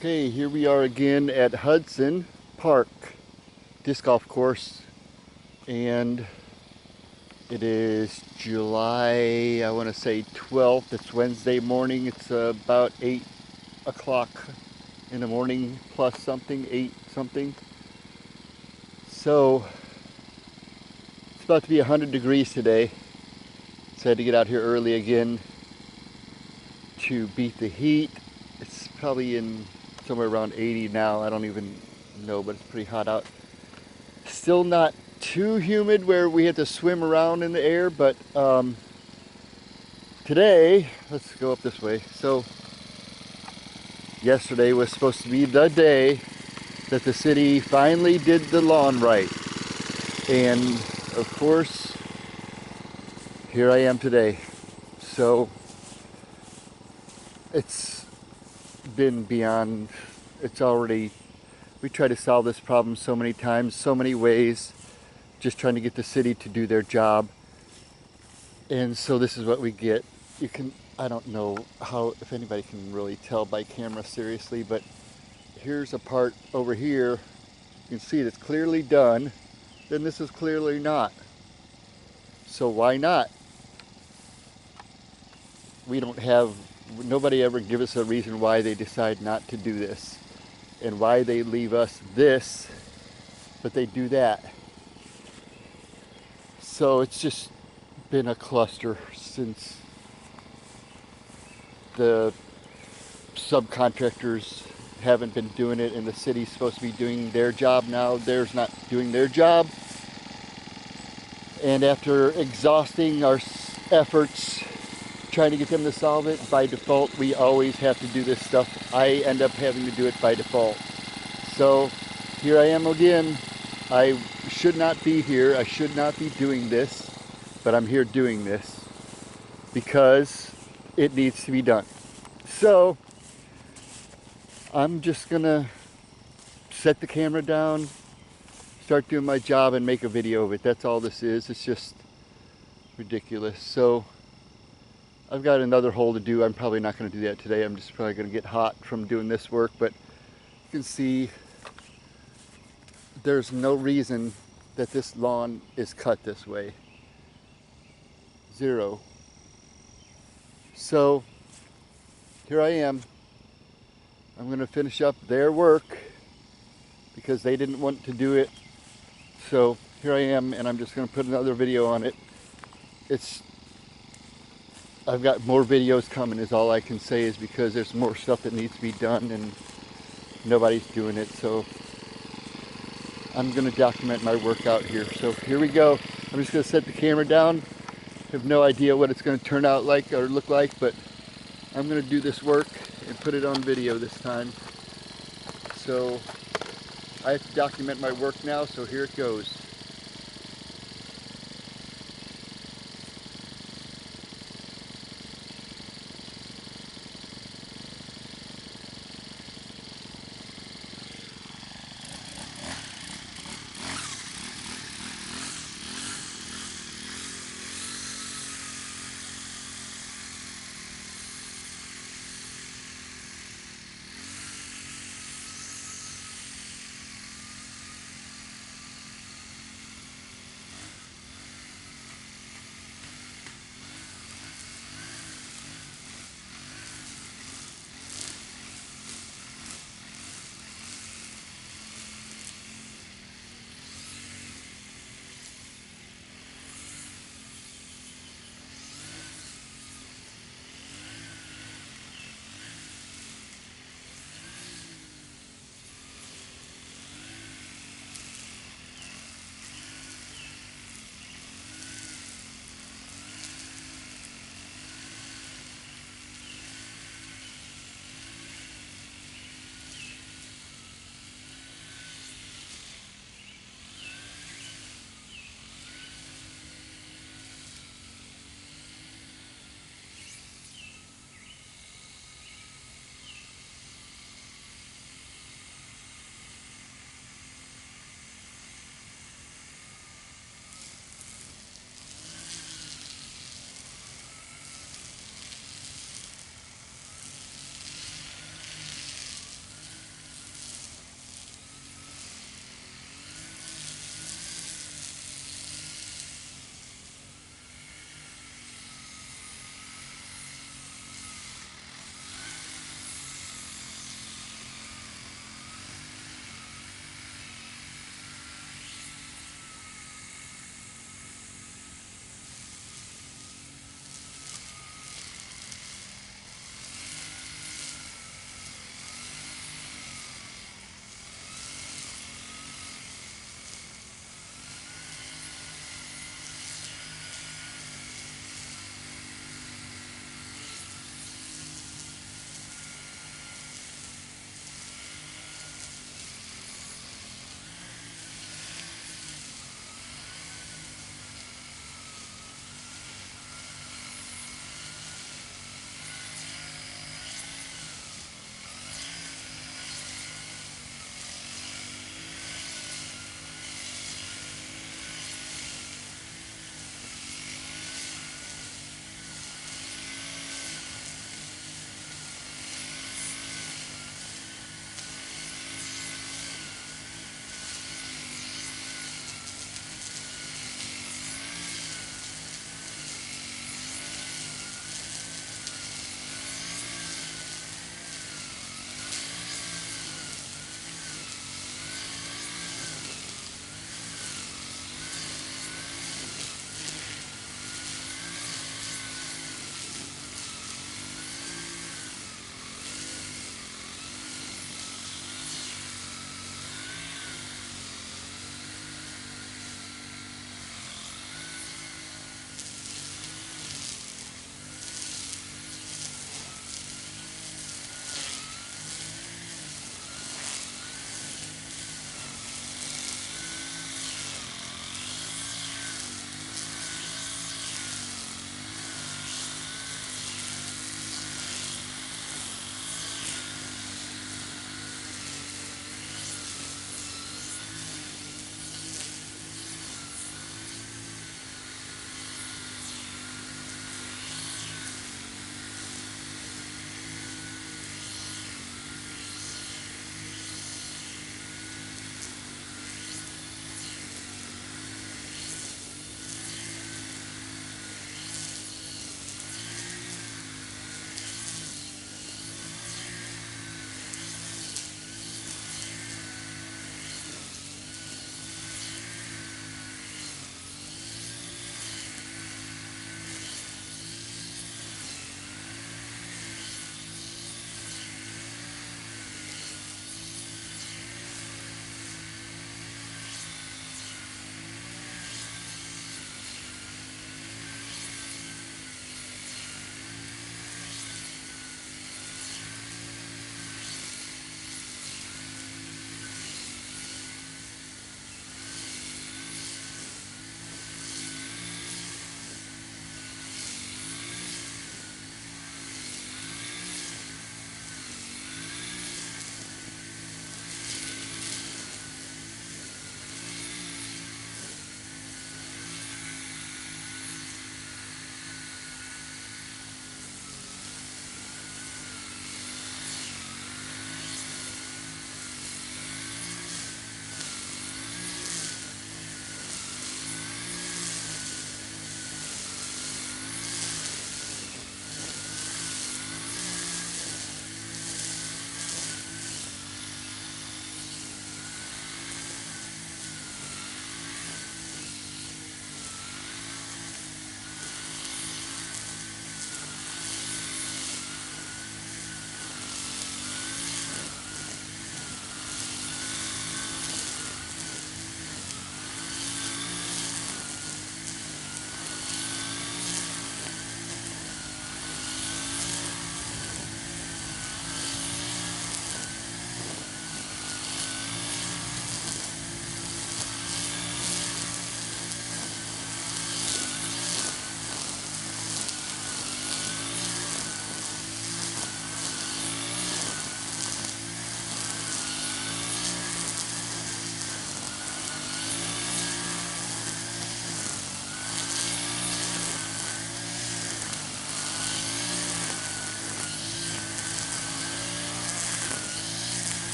Okay, here we are again at Hudson Park disc golf course, and it is July, I want to say 12th. It's Wednesday morning. It's about 8 o'clock in the morning plus something, 8 something. So it's about to be 100 degrees today. So I had to get out here early again to beat the heat. It's probably in somewhere around 80 now. I don't even know, but it's pretty hot out. Still not too humid where we have to swim around in the air, but today, let's go up this way. So yesterday was supposed to be the day that the city finally did the lawn right. And of course, here I am today. So it's been beyond, it's already, we tried to solve this problem so many times, so many ways, just trying to get the city to do their job. And so this is what we get. You can, I don't know how, if anybody can really tell by camera seriously, but here's a part over here. You can see it's clearly done. Then this is clearly not. So why not? We don't have, nobody ever give us a reason why they decide not to do this and why they leave us this, but they do that. So it's just been a cluster since the subcontractors haven't been doing it and the city's supposed to be doing their job now. Theirs not doing their job. And after exhausting our efforts trying to get them to solve it, by default we always have to do this stuff. I end up having to do it by default. So here I am again. I should not be here. I should not be doing this, but I'm here doing this because it needs to be done. So I'm just gonna set the camera down, start doing my job, and make a video of it. That's all this is. It's just ridiculous. So I've got another hole to do. I'm probably not going to do that today. I'm just probably going to get hot from doing this work, but you can see there's no reason that this lawn is cut this way. Zero. So here I am. I'm going to finish up their work because they didn't want to do it. So here I am, and I'm just going to put another video on it. I've got more videos coming is all I can say, is because there's more stuff that needs to be done and nobody's doing it. So I'm going to document my work out here. So here we go. I'm just going to set the camera down. I have no idea what it's going to turn out like or look like, but I'm going to do this work and put it on video this time. So I have to document my work now, so here it goes.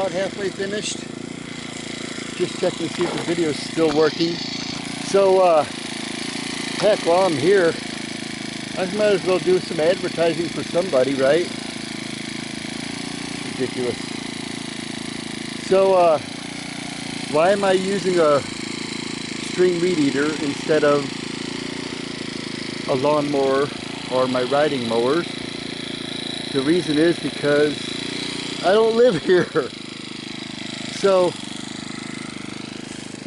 about halfway finished. Just checking to see if the video is still working. So, heck, while I'm here, I might as well do some advertising for somebody, right? Ridiculous. So, why am I using a string weed eater instead of a lawnmower or my riding mowers? The reason is because I don't live here. So,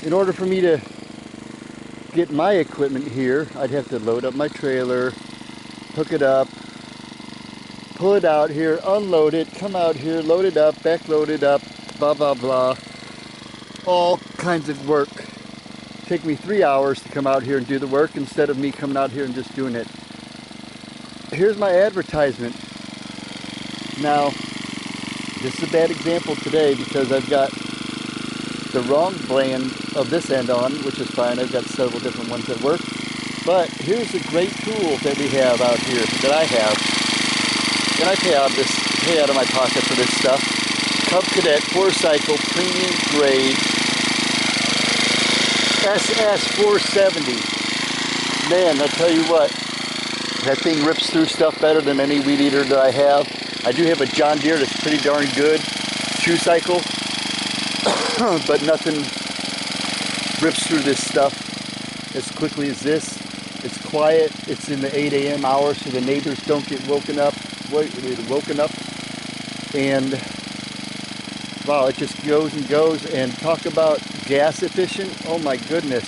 in order for me to get my equipment here, I'd have to load up my trailer, hook it up, pull it out here, unload it, come out here, load it up, back load it up, blah blah blah. All kinds of work. Take me 3 hours to come out here and do the work instead of me coming out here and just doing it. Here's my advertisement. Now, this is a bad example today because I've got the wrong brand of this end on, which is fine. I've got several different ones that work. But here's a great tool that we have out here, that I have. And I pay out of my pocket for this stuff. Cub Cadet 4-cycle premium grade SS 470. Man, I tell you what, that thing rips through stuff better than any weed eater that I have. I do have a John Deere that's pretty darn good, 2-cycle, but nothing rips through this stuff as quickly as this. It's quiet. It's in the 8 a.m. hour, so the neighbors don't get woken up. And wow, it just goes and goes. And talk about gas efficient. Oh my goodness,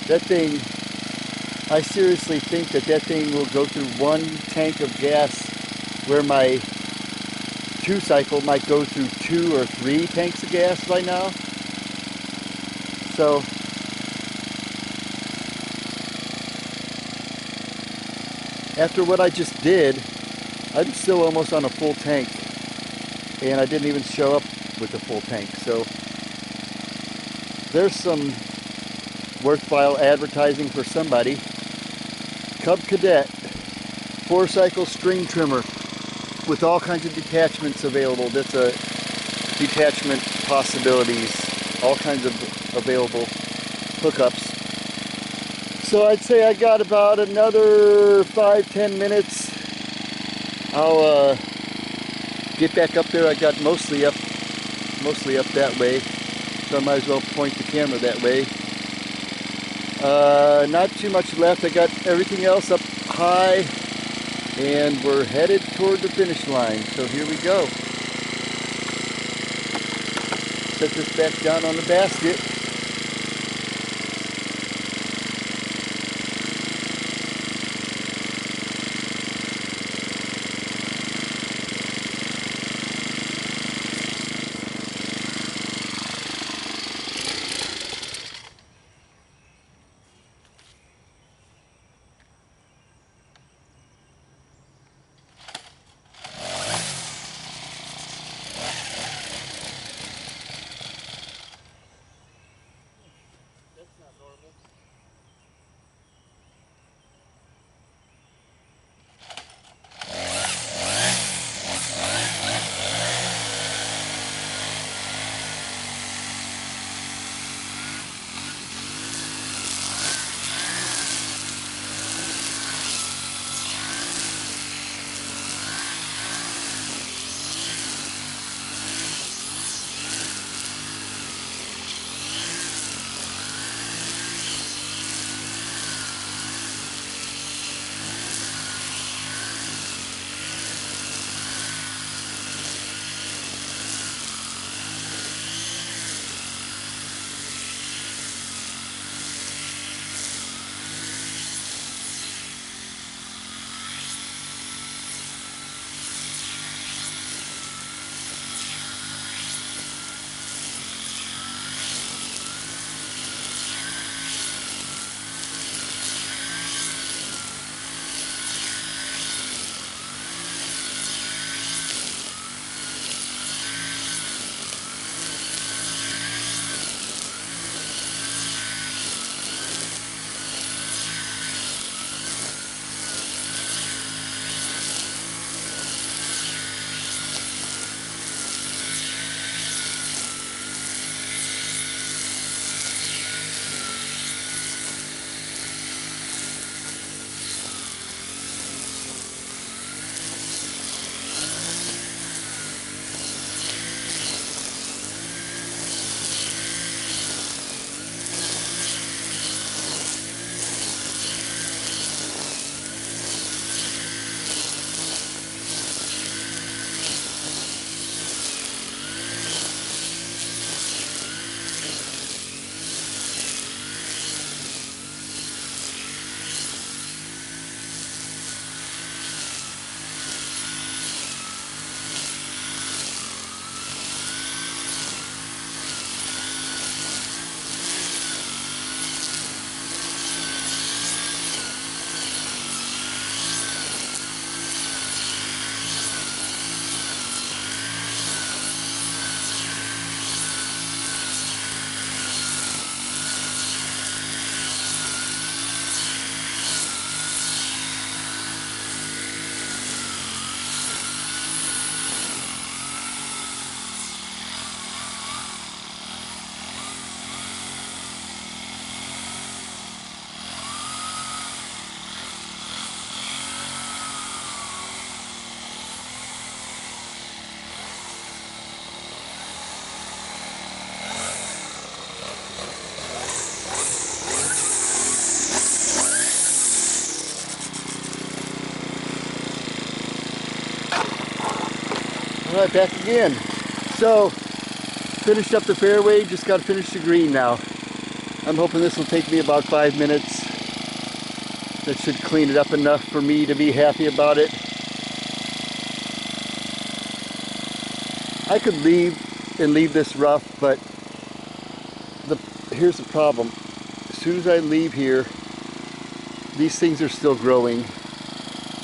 that thing. I seriously think that thing will go through 1 tank of gas, where my 2-cycle might go through 2 or 3 tanks of gas by now. So after what I just did, I'm still almost on a full tank, and I didn't even show up with a full tank. So there's some worthwhile advertising for somebody. Cub Cadet 4-cycle string trimmer with all kinds of detachments available. That's a detachment possibilities, all kinds of available hookups. So I'd say I got about another 5-10 minutes. I'll get back up there. I got mostly up that way, so I might as well point the camera that way. Not too much left. I got everything else up high, and we're headed toward the finish line. So here we go. Set this back down on the basket. Alright, back again. So, finished up the fairway, just got to finish the green now. I'm hoping this will take me about 5 minutes. That should clean it up enough for me to be happy about it. I could leave this rough, but here's the problem. As soon as I leave here, these things are still growing.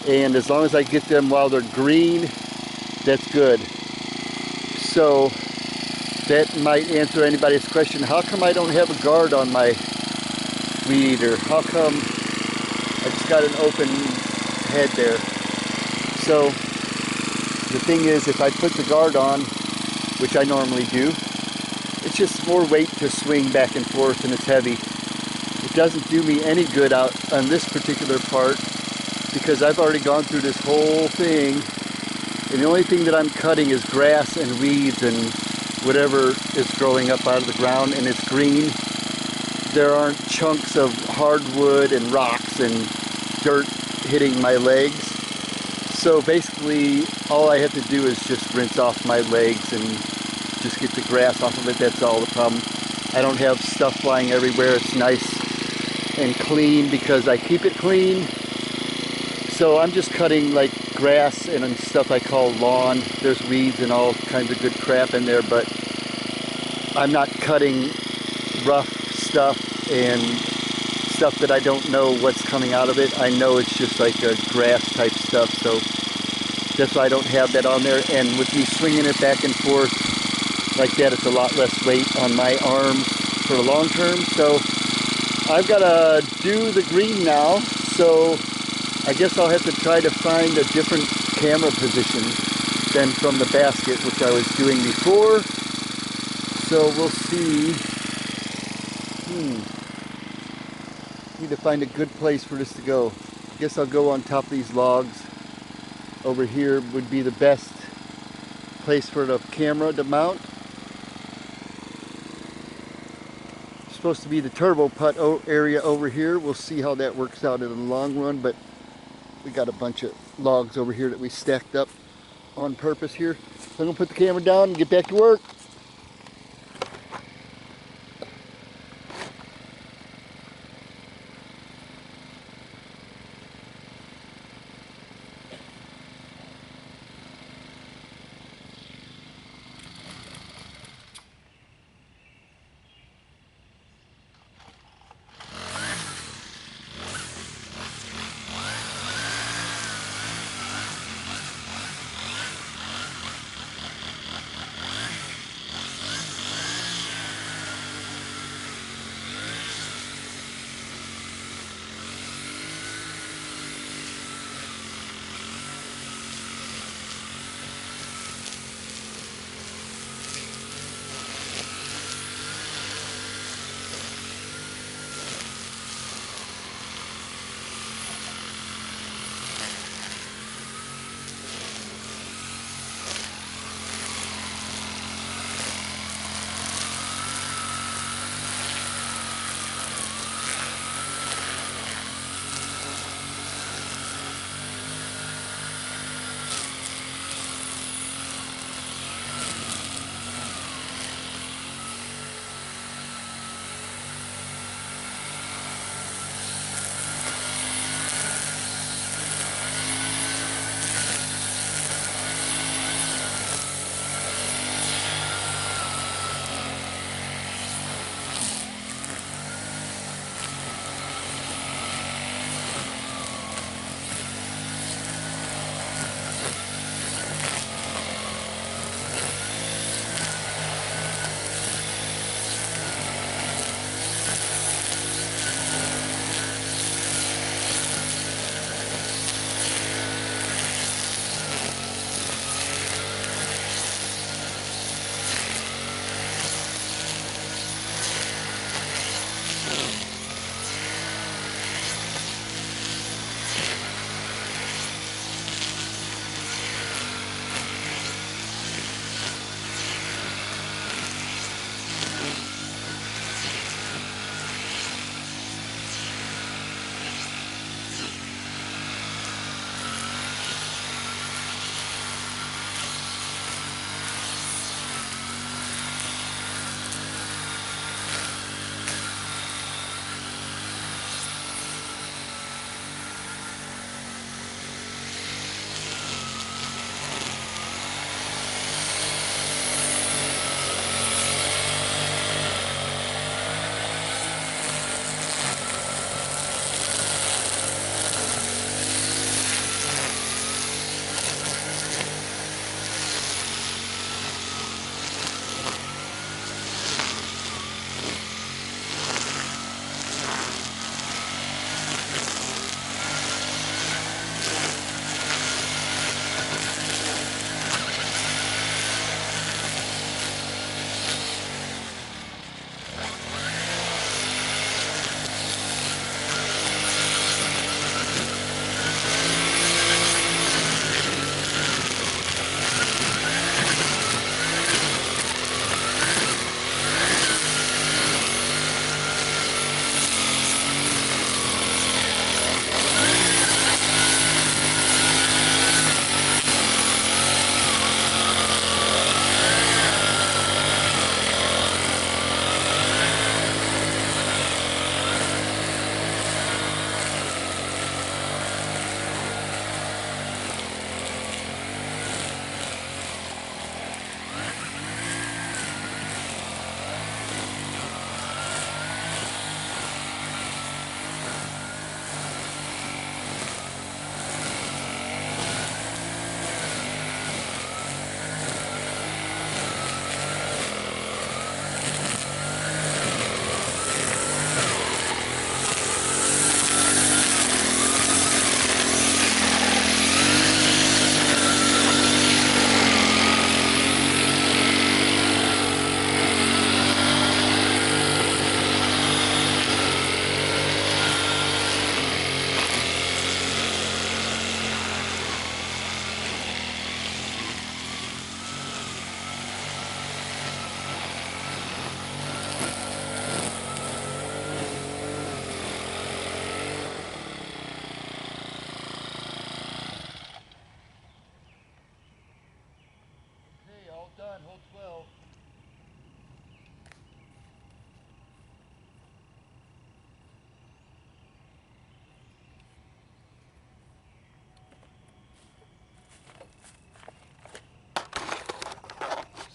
And as long as I get them while they're green, that's good. So that might answer anybody's question. How come I don't have a guard on my weed eater? How come I just got an open head there? So the thing is, if I put the guard on, which I normally do, it's just more weight to swing back and forth, and it's heavy. It doesn't do me any good out on this particular part because I've already gone through this whole thing, and the only thing that I'm cutting is grass and weeds and whatever is growing up out of the ground, and it's green. There aren't chunks of hardwood and rocks and dirt hitting my legs. So basically all I have to do is just rinse off my legs and just get the grass off of it. That's all the problem. I don't have stuff flying everywhere. It's nice and clean because I keep it clean. So I'm just cutting like grass and stuff I call lawn. There's weeds and all kinds of good crap in there, but I'm not cutting rough stuff and stuff that I don't know what's coming out of it. I know it's just like a grass type stuff, so that's why I don't have that on there. And with me swinging it back and forth like that, it's a lot less weight on my arms for the long term. So I've got to do the green now, so I guess I'll have to try to find a different camera position than from the basket, which I was doing before. So we'll see. Need to find a good place for this to go. I guess I'll go on top of these logs. Over here would be the best place for the camera to mount. Supposed to be the turbo putt area over here. We'll see how that works out in the long run, but we got a bunch of logs over here that we stacked up on purpose here. So I'm gonna put the camera down and get back to work.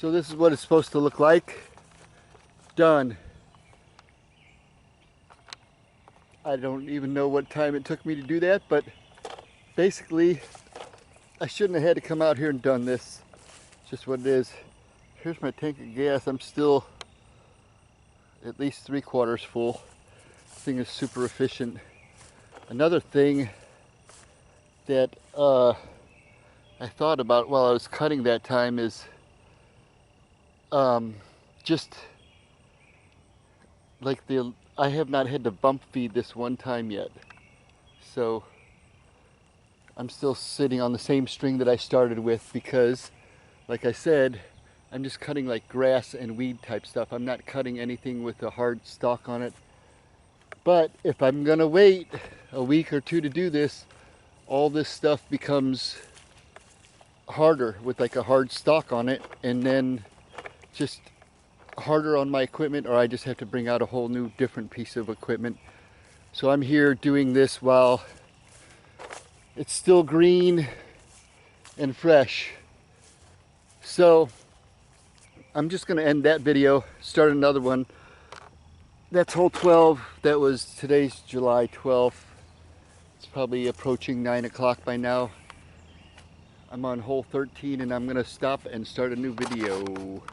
So this is what it's supposed to look like. Done. I don't even know what time it took me to do that, but basically I shouldn't have had to come out here and done this. It's just what it is. Here's my tank of gas. I'm still at least 3/4 full. This thing is super efficient. Another thing that I thought about while I was cutting that time is just like I have not had to bump feed this one time yet. So I'm still sitting on the same string that I started with because, like I said, I'm just cutting like grass and weed type stuff. I'm not cutting anything with a hard stalk on it. But if I'm gonna wait a week or two to do this, all this stuff becomes harder with like a hard stalk on it, and then just harder on my equipment, or I just have to bring out a whole new different piece of equipment. So I'm here doing this while it's still green and fresh. So I'm just going to end that video, start another one. That's hole 12. That was today's July 12th. It's probably approaching 9 o'clock by now. I'm on hole 13 and I'm going to stop and start a new video.